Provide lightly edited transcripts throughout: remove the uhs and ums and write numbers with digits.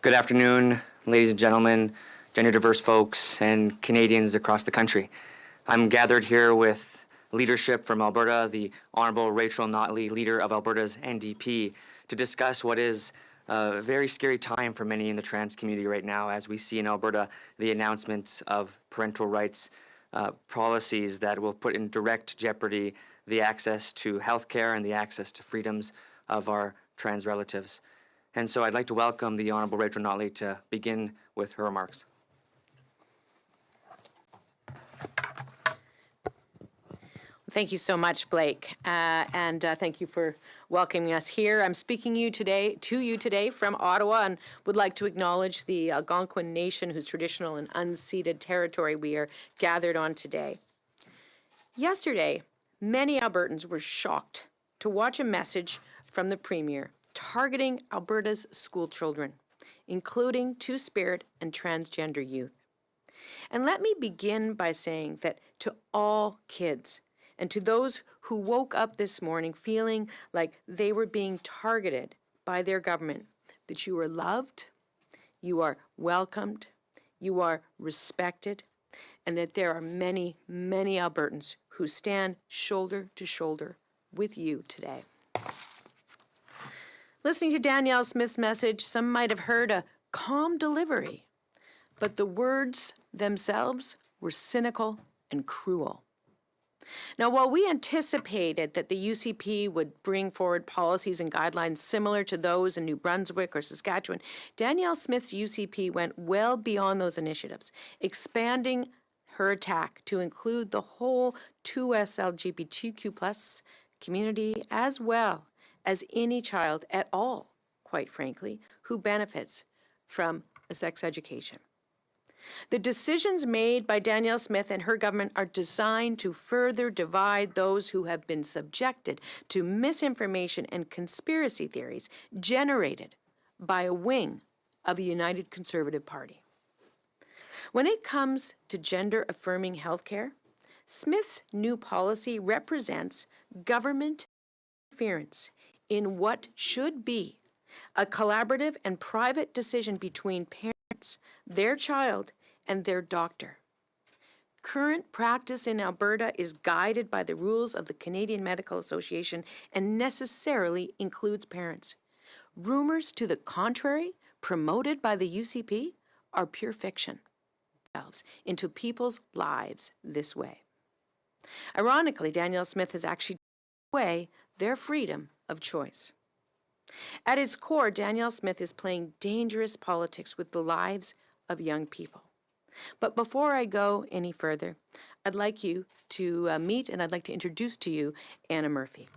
Good afternoon, ladies and gentlemen, gender diverse folks, and Canadians across the country. I'm gathered here with leadership from Alberta, the Honourable Rachel Notley, leader of Alberta's NDP, to discuss what is a very scary time for many in the trans community right now, as we see in Alberta the announcements of parental rights policies that will put in direct jeopardy the access to healthcare and the access to freedoms of our trans relatives. And so I'd like to welcome the Honourable Rachel Notley to begin with her remarks. Thank you so much, Blake, and thank you for welcoming us here. I'm speaking to you today from Ottawa, and would like to acknowledge the Algonquin Nation, whose traditional and unceded territory we are gathered on today. Yesterday, many Albertans were shocked to watch a message from the Premier targeting Alberta's school children, including Two-Spirit and transgender youth. And let me begin by saying that to all kids, and to those who woke up this morning feeling like they were being targeted by their government, that you are loved, you are welcomed, you are respected, and that there are many, many Albertans who stand shoulder to shoulder with you today. Listening to Danielle Smith's message, some might have heard a calm delivery, but the words themselves were cynical and cruel. Now, while we anticipated that the UCP would bring forward policies and guidelines similar to those in New Brunswick or Saskatchewan, Danielle Smith's UCP went well beyond those initiatives, expanding her attack to include the whole 2S LGBTQ+ community, as well as any child at all, quite frankly, who benefits from a sex education. The decisions made by Danielle Smith and her government are designed to further divide those who have been subjected to misinformation and conspiracy theories generated by a wing of the United Conservative Party. When it comes to gender-affirming healthcare, Smith's new policy represents government interference in what should be a collaborative and private decision between parents, their child, and their doctor. Current practice in Alberta is guided by the rules of the Canadian Medical Association and necessarily includes parents. Rumors to the contrary, promoted by the UCP, are pure fiction into people's lives this way. Ironically, Danielle Smith has actually taken away their freedom of choice. At its core, Danielle Smith is playing dangerous politics with the lives of young people. But before I go any further, I'd like you to meet and I'd like to introduce to you Anna Murphy.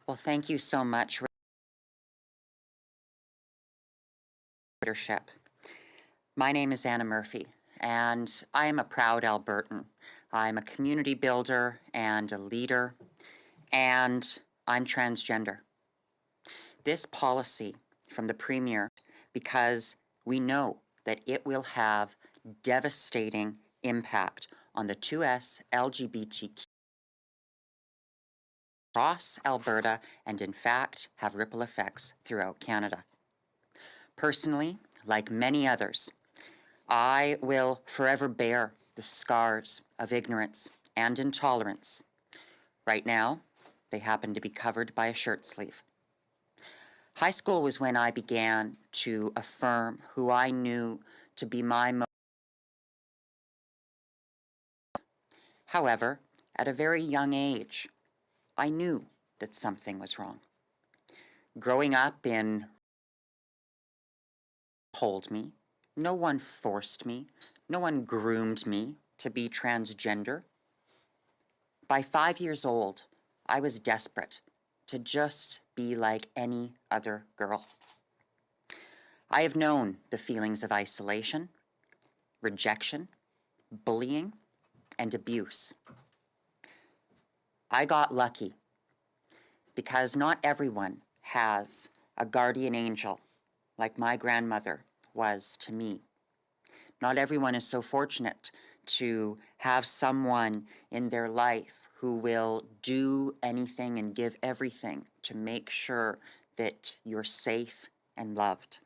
Well, thank you so much, leadership. My name is Anna Murphy, and I am a proud Albertan. I'm a community builder and a leader, and I'm transgender. This policy from the Premier, because we know that it will have devastating impact on the 2S LGBTQ across Alberta, and in fact have ripple effects throughout Canada. Personally, like many others, I will forever bear the scars of ignorance and intolerance. Right now, they happen to be covered by a shirt sleeve. High school was when I began to affirm who I knew to be my most. However, at a very young age, I knew that something was wrong. Growing up in told me, no one forced me, no one groomed me to be transgender. By 5 years old, I was desperate to just be like any other girl. I have known the feelings of isolation, rejection, bullying, and abuse. I got lucky because not everyone has a guardian angel like my grandmother was to me. Not everyone is so fortunate to have someone in their life who will do anything and give everything to make sure that you're safe and loved.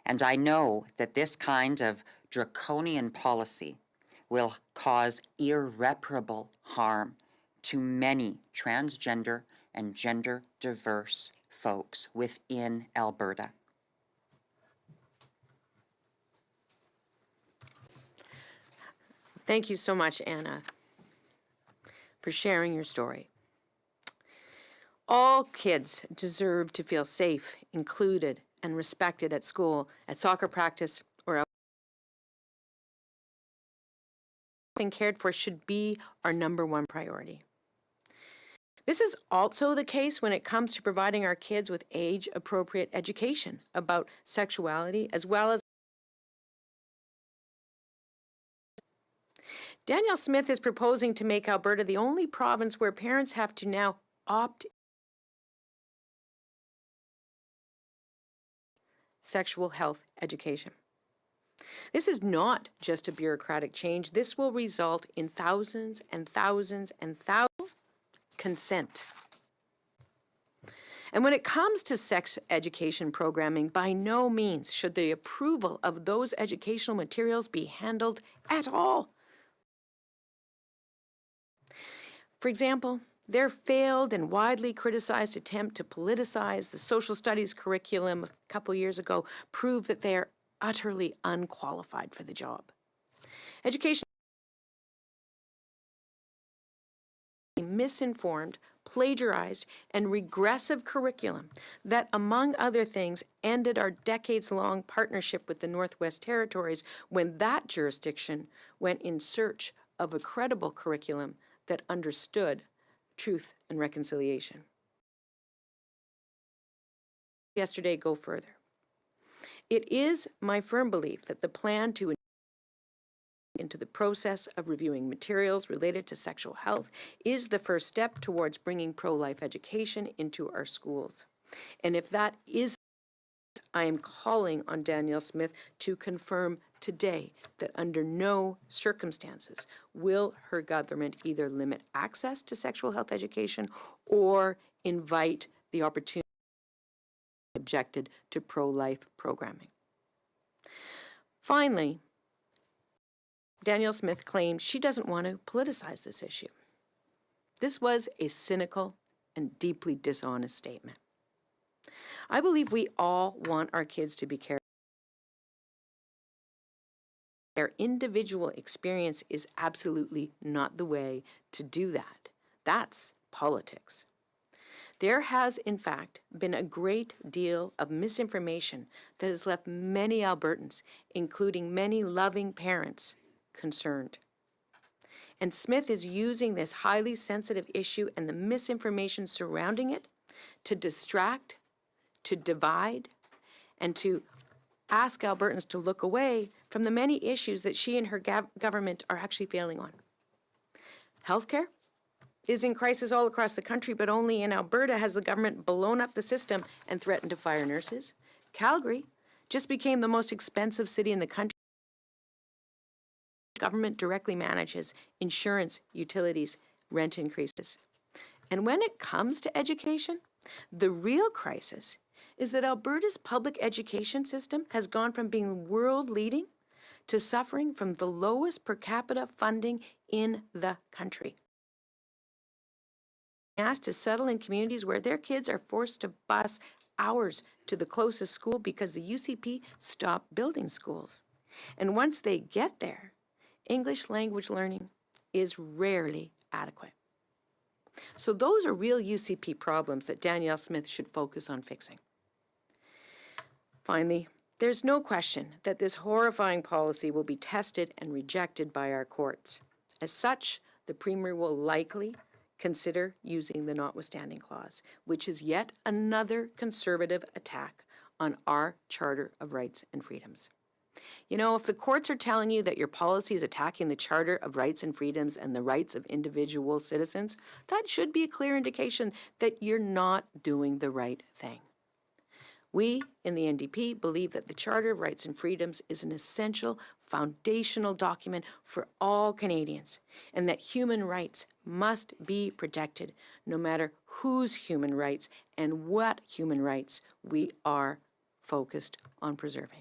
And I know that this kind of draconian policy will cause irreparable harm to many transgender and gender diverse folks within Alberta. Thank you so much, Anna, for sharing your story. All kids deserve to feel safe, included, and respected at school, at soccer practice, or out. Being cared for should be our #1 priority. This is also the case when it comes to providing our kids with age-appropriate education about sexuality, as well as Danielle Smith is proposing to make Alberta the only province where parents have to now opt sexual health education. This is not just a bureaucratic change. This will result in thousands and thousands and thousands consent. And when it comes to sex education programming, by no means should the approval of those educational materials be handled at all. For example, their failed and widely criticized attempt to politicize the social studies curriculum a couple years ago proved that they are utterly unqualified for the job. Education misinformed, plagiarized, and regressive curriculum that, among other things, ended our decades-long partnership with the Northwest Territories when that jurisdiction went in search of a credible curriculum that understood truth and reconciliation. Yesterday, go further. It is my firm belief that the plan to into the process of reviewing materials related to sexual health is the first step towards bringing pro-life education into our schools. And if that is, I am calling on Danielle Smith to confirm today that under no circumstances will her government either limit access to sexual health education or invite the opportunity objected to pro-life programming. Finally, Danielle Smith claims she doesn't want to politicize this issue. This was a cynical and deeply dishonest statement. I believe we all want our kids to be cared for. Their individual experience is absolutely not the way to do that. That's politics. There has, in fact, been a great deal of misinformation that has left many Albertans, including many loving parents, concerned. And Smith is using this highly sensitive issue and the misinformation surrounding it to distract, to divide, and to ask Albertans to look away from the many issues that she and her government are actually failing on. Healthcare is in crisis all across the country, but only in Alberta has the government blown up the system and threatened to fire nurses. Calgary just became the most expensive city in the country. Government directly manages insurance, utilities, rent increases. And when it comes to education, the real crisis is that Alberta's public education system has gone from being world-leading to suffering from the lowest per capita funding in the country. Asked to settle in communities where their kids are forced to bus hours to the closest school because the UCP stopped building schools. And once they get there, English language learning is rarely adequate. So those are real UCP problems that Danielle Smith should focus on fixing. Finally, there's no question that this horrifying policy will be tested and rejected by our courts. As such, the Premier will likely consider using the notwithstanding clause, which is yet another conservative attack on our Charter of Rights and Freedoms. You know, if the courts are telling you that your policy is attacking the Charter of Rights and Freedoms and the rights of individual citizens, that should be a clear indication that you're not doing the right thing. We in the NDP believe that the Charter of Rights and Freedoms is an essential foundational document for all Canadians, and that human rights must be protected no matter whose human rights and what human rights we are focused on preserving.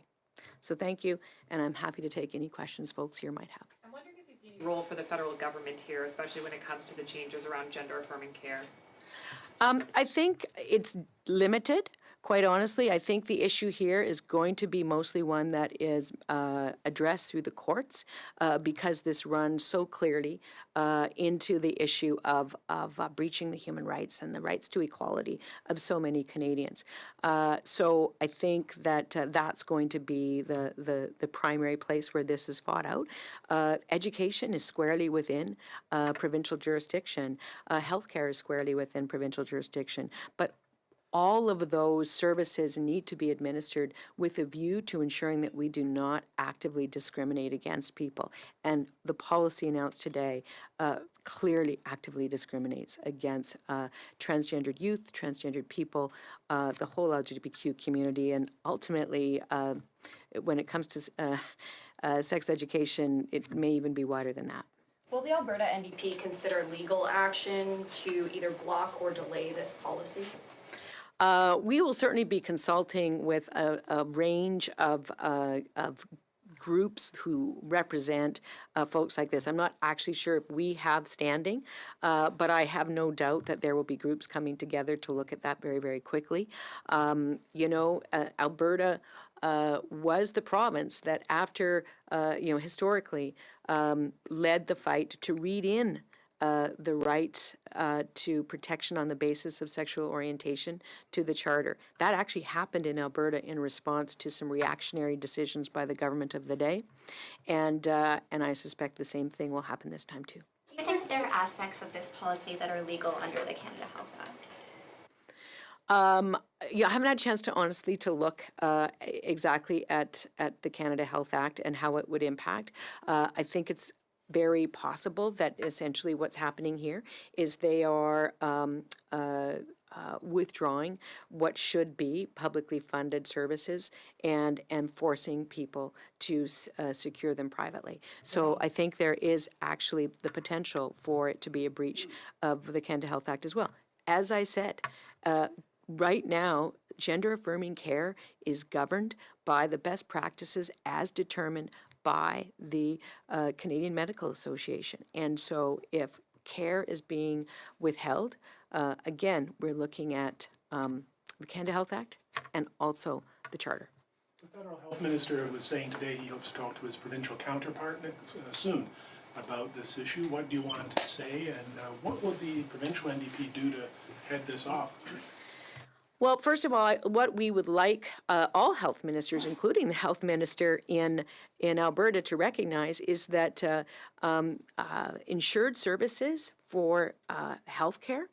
So thank you, and I'm happy to take any questions folks here might have. I'm wondering if you see any role for the federal government here, especially when it comes to the changes around gender-affirming care. I think it's limited. Quite honestly, I think the issue here is going to be mostly one that is addressed through the courts because this runs so clearly into the issue of breaching the human rights and the rights to equality of so many Canadians. So I think that that's going to be the primary place where this is fought out. Education is squarely within provincial jurisdiction. Healthcare is squarely within provincial jurisdiction. But all of those services need to be administered with a view to ensuring that we do not actively discriminate against people. And the policy announced today clearly actively discriminates against transgendered youth, transgendered people, the whole LGBTQ community, and ultimately, when it comes to sex education, it may even be wider than that. Will the Alberta NDP consider legal action to either block or delay this policy? We will certainly be consulting with a range of groups who represent folks like this. I'm not actually sure if we have standing, but I have no doubt that there will be groups coming together to look at that very, very quickly. You know, Alberta was the province that after, historically, led the fight to read in the right to protection on the basis of sexual orientation to the Charter. That actually happened in Alberta in response to some reactionary decisions by the government of the day, and I suspect the same thing will happen this time too. Do you think there are aspects of this policy that are legal under the Canada Health Act? Yeah, I haven't had a chance to honestly to look exactly at the Canada Health Act and how it would impact. I think it's very possible that essentially what's happening here is they are withdrawing what should be publicly funded services and forcing people to secure them privately. So I think there is actually the potential for it to be a breach of the Canada Health Act as well. As I said, right now, gender-affirming care is governed by the best practices as determined by the Canadian Medical Association. And so if care is being withheld, again, we're looking at the Canada Health Act and also the Charter. The Federal Health Minister was saying today he hopes to talk to his provincial counterpart soon about this issue. What do you want him to say, and what will the provincial NDP do to head this off? Well, first of all, what we would like all health ministers, including the health minister in Alberta, to recognize is that insured services for healthcare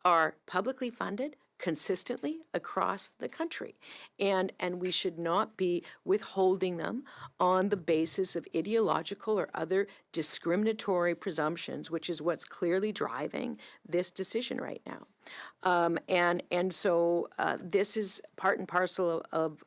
are publicly funded consistently across the country, and we should not be withholding them on the basis of ideological or other discriminatory presumptions, which is what's clearly driving this decision right now. And so this is part and parcel of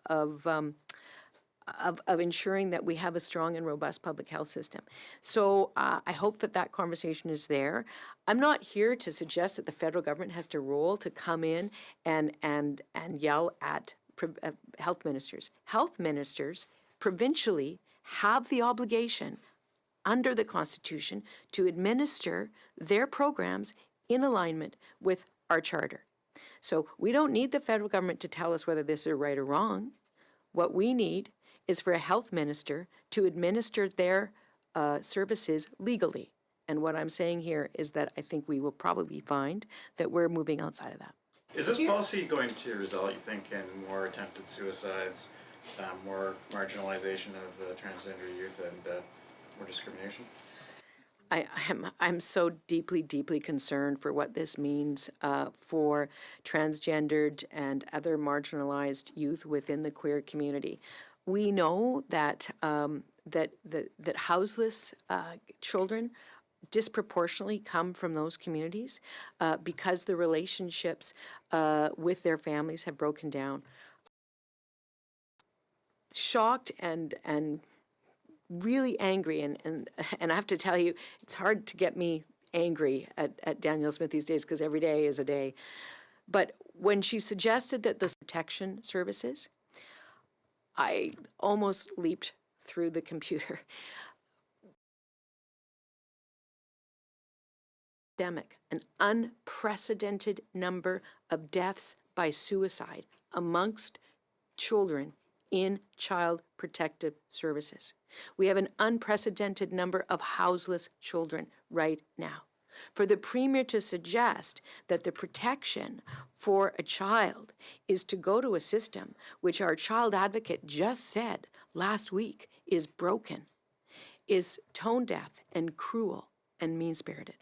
ensuring that we have a strong and robust public health system. So I hope that that conversation is there. I'm not here to suggest that the federal government has to role to come in and yell at health ministers. Health ministers provincially have the obligation under the Constitution to administer their programs in alignment with our Charter. So we don't need the federal government to tell us whether this is right or wrong. What we need is for a health minister to administer their services legally. And what I'm saying here is that I think we will probably find that we're moving outside of that. Is this policy going to result, you think, in more attempted suicides, more marginalization of transgender youth, and more discrimination? I'm so deeply, deeply concerned for what this means for transgendered and other marginalized youth within the queer community. We know that that houseless children disproportionately come from those communities because the relationships with their families have broken down. shocked and really angry, and I have to tell you, it's hard to get me angry at Danielle Smith these days because every day is a day. But when she suggested that the protection services, I almost leaped through the computer. An unprecedented number of deaths by suicide amongst children in child protective services. We have an unprecedented number of houseless children right now. For the Premier to suggest that the protection for a child is to go to a system which our child advocate just said last week is broken is tone deaf and cruel and mean-spirited.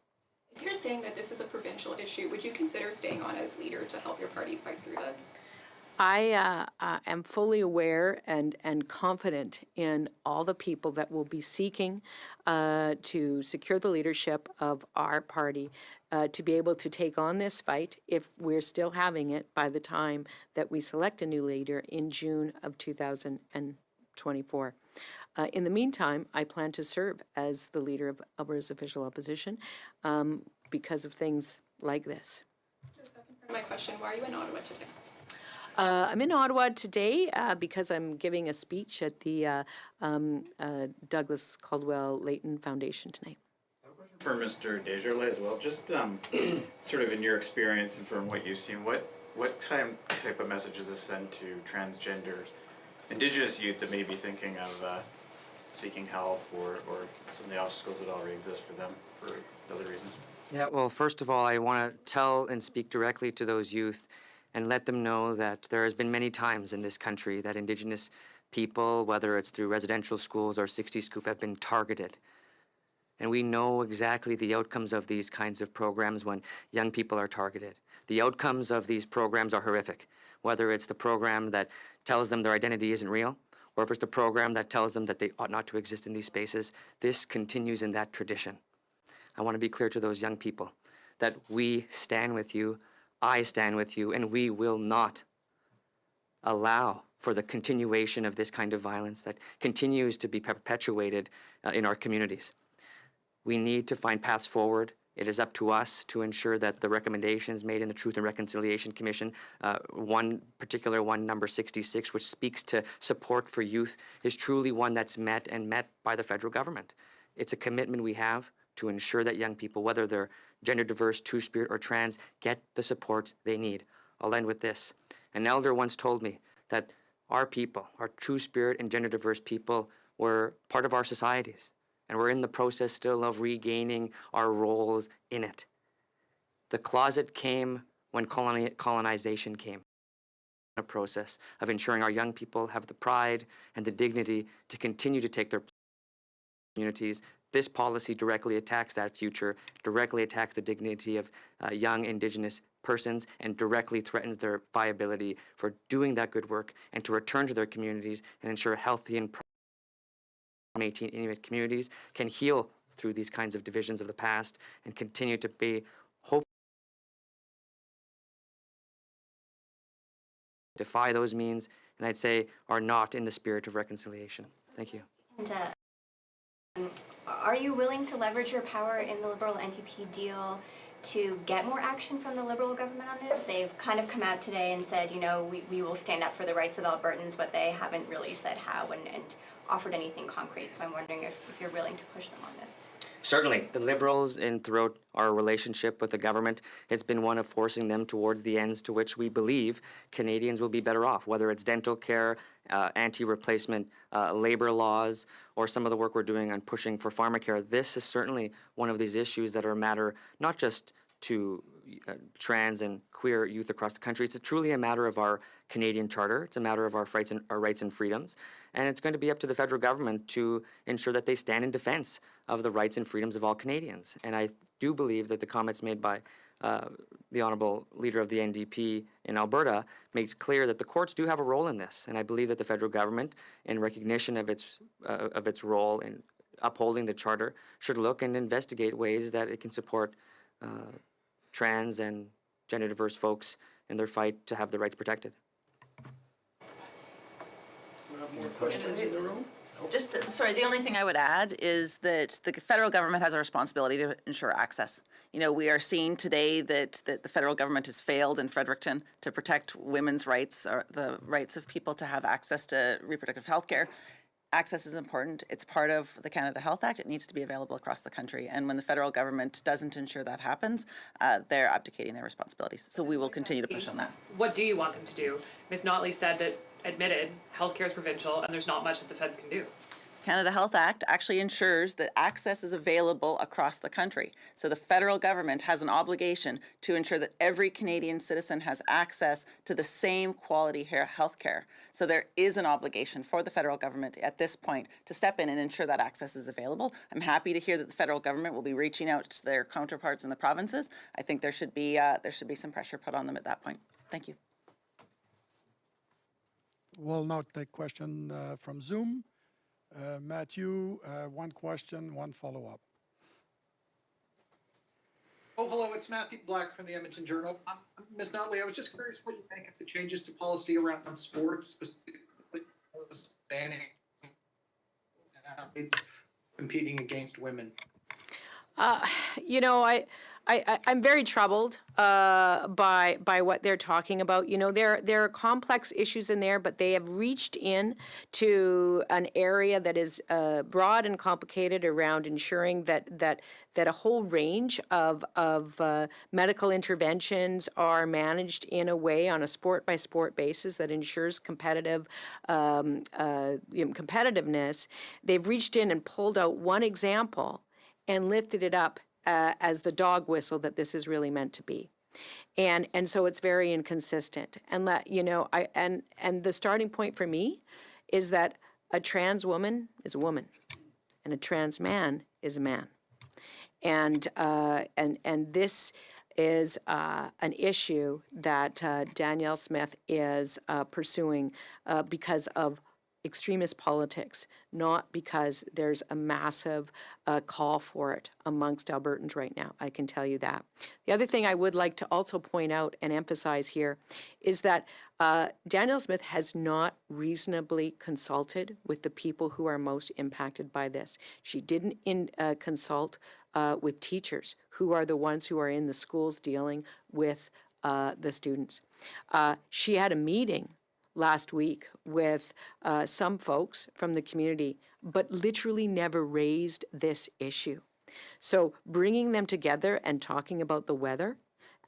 If you're saying that this is a provincial issue, would you consider staying on as leader to help your party fight through this? I am fully aware and confident in all the people that will be seeking to secure the leadership of our party to be able to take on this fight if we're still having it by the time that we select a new leader in June of 2024. In the meantime, I plan to serve as the leader of Alberta's official opposition because of things like this. Just a second for my question, why are you in Ottawa today? I'm in Ottawa today because I'm giving a speech at the Douglas Caldwell Leighton Foundation tonight. For Mr. Desjardins as well, just sort of in your experience and from what you've seen, what type of message does this send to transgender Indigenous youth that may be thinking of seeking help or some of the obstacles that already exist for them for other reasons? Yeah, well, first of all, I want to tell and speak directly to those youth and let them know that there has been many times in this country that Indigenous people, whether it's through residential schools or 60 Scoop, have been targeted. And we know exactly the outcomes of these kinds of programs when young people are targeted. The outcomes of these programs are horrific, whether it's the program that tells them their identity isn't real, or if it's the program that tells them that they ought not to exist in these spaces. This continues in that tradition. I want to be clear to those young people that we stand with you, I stand with you, and we will not allow for the continuation of this kind of violence that continues to be perpetuated in our communities. We need to find paths forward. It is up to us to ensure that the recommendations made in the Truth and Reconciliation Commission, one particular one, number 66, which speaks to support for youth, is truly one that's met by the federal government. It's a commitment we have to ensure that young people, whether they're gender diverse, two-spirit, or trans, get the supports they need. I'll end with this. An elder once told me that our people, our two-spirit and gender diverse people, were part of our societies, and we're in the process still of regaining our roles in it. The closet came when colonization came. A process of ensuring our young people have the pride and the dignity to continue to take their communities. This policy directly attacks that future, directly attacks the dignity of young Indigenous persons, and directly threatens their viability for doing that good work and to return to their communities and ensure healthy and Métis Inuit communities can heal through these kinds of divisions of the past and continue to be hopeful. Defy those means, and I'd say are not in the spirit of reconciliation. Thank you. And are you willing to leverage your power in the Liberal NDP deal to get more action from the Liberal government on this? They've kind of come out today and said, you know, we will stand up for the rights of Albertans, but they haven't really said how and offered anything concrete. So I'm wondering if you're willing to push them on this. Certainly. The Liberals, and throughout our relationship with the government, it's been one of forcing them towards the ends to which we believe Canadians will be better off, whether it's dental care, anti-replacement labor laws, or some of the work we're doing on pushing for pharmacare. This is certainly one of these issues that are a matter not just to trans and queer youth across the country. It's truly a matter of our Canadian Charter. It's a matter of our rights and freedoms. And it's going to be up to the federal government to ensure that they stand in defense of the rights and freedoms of all Canadians. And I do believe that the comments made by the Honourable Leader of the NDP in Alberta makes clear that the courts do have a role in this. And I believe that the federal government, in recognition of its role in upholding the Charter, should look and investigate ways that it can support trans and gender diverse folks in their fight to have their rights protected. Well, More questions in the room? Sorry, the only thing I would add is that the federal government has a responsibility to ensure access. You know, we are seeing today that the federal government has failed in Fredericton to protect women's rights or the rights of people to have access to reproductive health care. Access is important. It's part of the Canada Health Act. It needs to be available across the country. And when the federal government doesn't ensure that happens, they're abdicating their responsibilities. So we will continue to push on that. What do you want them to do? Ms. Notley said that, admitted, healthcare is provincial and there's not much that the feds can do. Canada Health Act actually ensures that access is available across the country. So the federal government has an obligation to ensure that every Canadian citizen has access to the same quality health care. So there is an obligation for the federal government at this point to step in and ensure that access is available. I'm happy to hear that the federal government will be reaching out to their counterparts in the provinces. I think there should be some pressure put on them at that point. Thank you. We'll now take question from Zoom. Matthew, one question, one follow-up. Oh, hello, it's Matthew Black from the Edmonton Journal. Ms. Notley, I was just curious what you think of the changes to policy around sports, specifically banning athletes competing against women. You know, I'm very troubled by what they're talking about. You know, there are complex issues in there, but they have reached in to an area that is broad and complicated around ensuring that a whole range of medical interventions are managed in a way on a sport-by-sport basis that ensures competitiveness. They've reached in and pulled out one example and lifted it up as the dog whistle that this is really meant to be. And so it's very inconsistent. And and the starting point for me is that a trans woman is a woman and a trans man is a man. And this is an issue that Danielle Smith is pursuing because of extremist politics, not because there's a massive call for it amongst Albertans right now. I can tell you that. The other thing I would like to also point out and emphasize here is that Danielle Smith has not reasonably consulted with the people who are most impacted by this. She didn't consult with teachers, who are the ones who are in the schools dealing with the students. She had a meeting last week with some folks from the community, but literally never raised this issue. So bringing them together and talking about the weather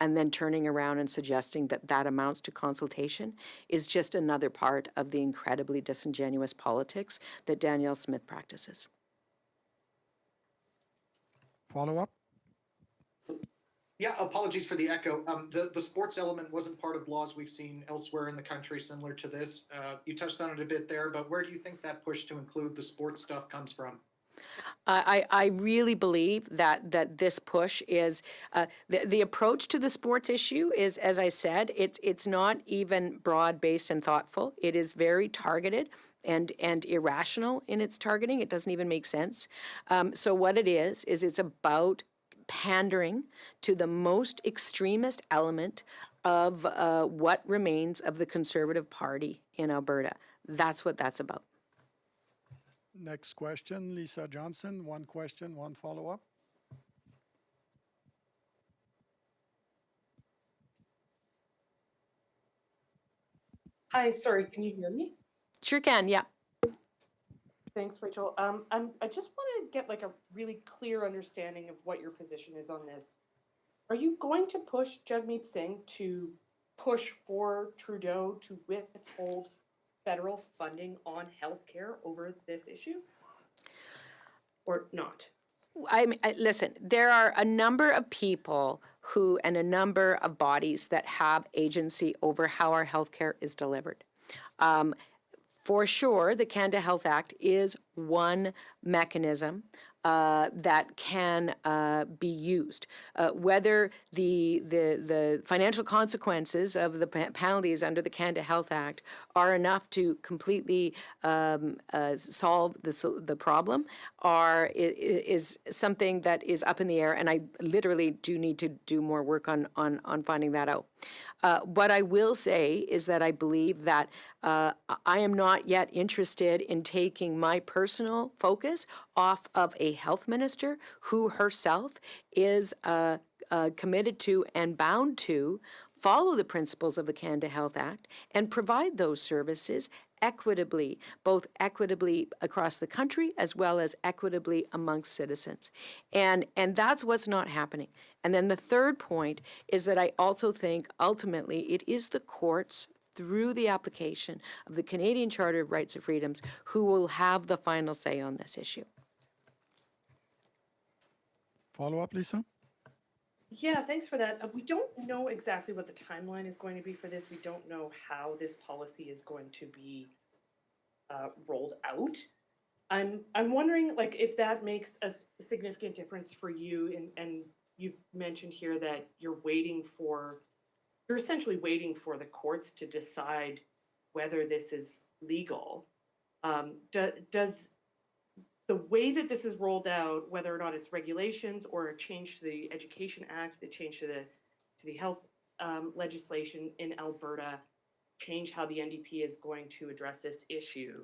and then turning around and suggesting that that amounts to consultation is just another part of the incredibly disingenuous politics that Danielle Smith practices. Follow-up? Yeah, apologies for the echo. The sports element wasn't part of laws we've seen elsewhere in the country similar to this. You touched on it a bit there, but where do you think that push to include the sports stuff comes from? I really believe that this push is the approach to the sports issue is, as I said, it's not even broad-based and thoughtful. It is very targeted and irrational in its targeting. It doesn't even make sense. So what it is it's about pandering to the most extremist element of what remains of the Conservative Party in Alberta. That's what that's about. Next question, Lisa Johnson. One question, one follow-up. Hi, sorry, can you hear me? Sure can, yeah. Thanks, Rachel. I just want to get like a really clear understanding of what your position is on this. Are you going to push Jagmeet Singh to push for Trudeau to withhold federal funding on healthcare over this issue, or not? Listen, there are a number of people and a number of bodies that have agency over how our healthcare is delivered. For sure, the Canada Health Act is one mechanism that can be used. Whether the financial consequences of the penalties under the Canada Health Act are enough to completely solve the problem is something that is up in the air, and I literally do need to do more work on finding that out. What I will say is that I believe that I am not yet interested in taking my personal focus off of a health minister who herself is committed to and bound to follow the principles of the Canada Health Act and provide those services equitably, both equitably across the country as well as equitably amongst citizens. And that's what's not happening. And then the third point is that I also think ultimately it is the courts through the application of the Canadian Charter of Rights and Freedoms who will have the final say on this issue. Follow up, Lisa? Yeah, thanks for that. We don't know exactly what the timeline is going to be for this. We don't know how this policy is going to be rolled out. I'm wondering, like, if that makes a significant difference for you. And you've mentioned here that you're essentially waiting for the courts to decide whether this is legal. Does the way that this is rolled out, whether or not it's regulations or a change to the Education Act, the change to the health legislation in Alberta, change how the NDP is going to address this issue?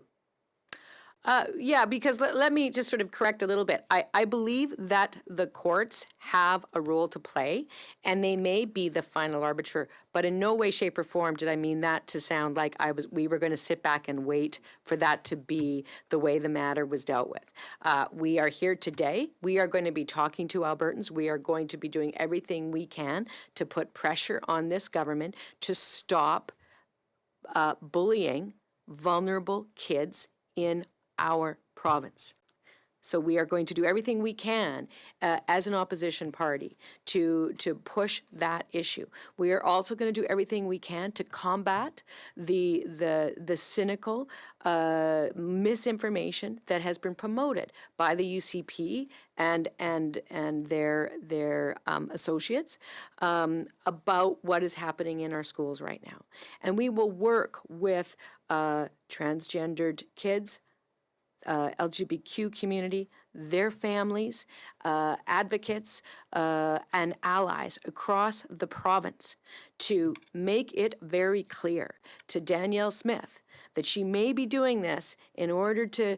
Yeah, because let me just sort of correct a little bit. I believe that the courts have a role to play, and they may be the final arbiter, but in no way, shape, or form did I mean that to sound like we were going to sit back and wait for that to be the way the matter was dealt with. We are here today. We are going to be talking to Albertans. We are going to be doing everything we can to put pressure on this government to stop bullying vulnerable kids in our province. So we are going to do everything we can as an opposition party to push that issue. We are also going to do everything we can to combat the cynical misinformation that has been promoted by the UCP and their associates about what is happening in our schools right now. And we will work with transgendered kids, LGBTQ community, their families, advocates, and allies across the province to make it very clear to Danielle Smith that she may be doing this in order to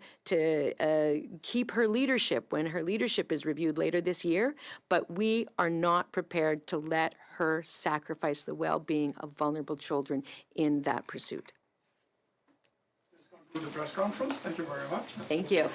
keep her leadership when her leadership is reviewed later this year, but we are not prepared to let her sacrifice the well-being of vulnerable children in that pursuit. The press conference. Thank you very much. Thank you.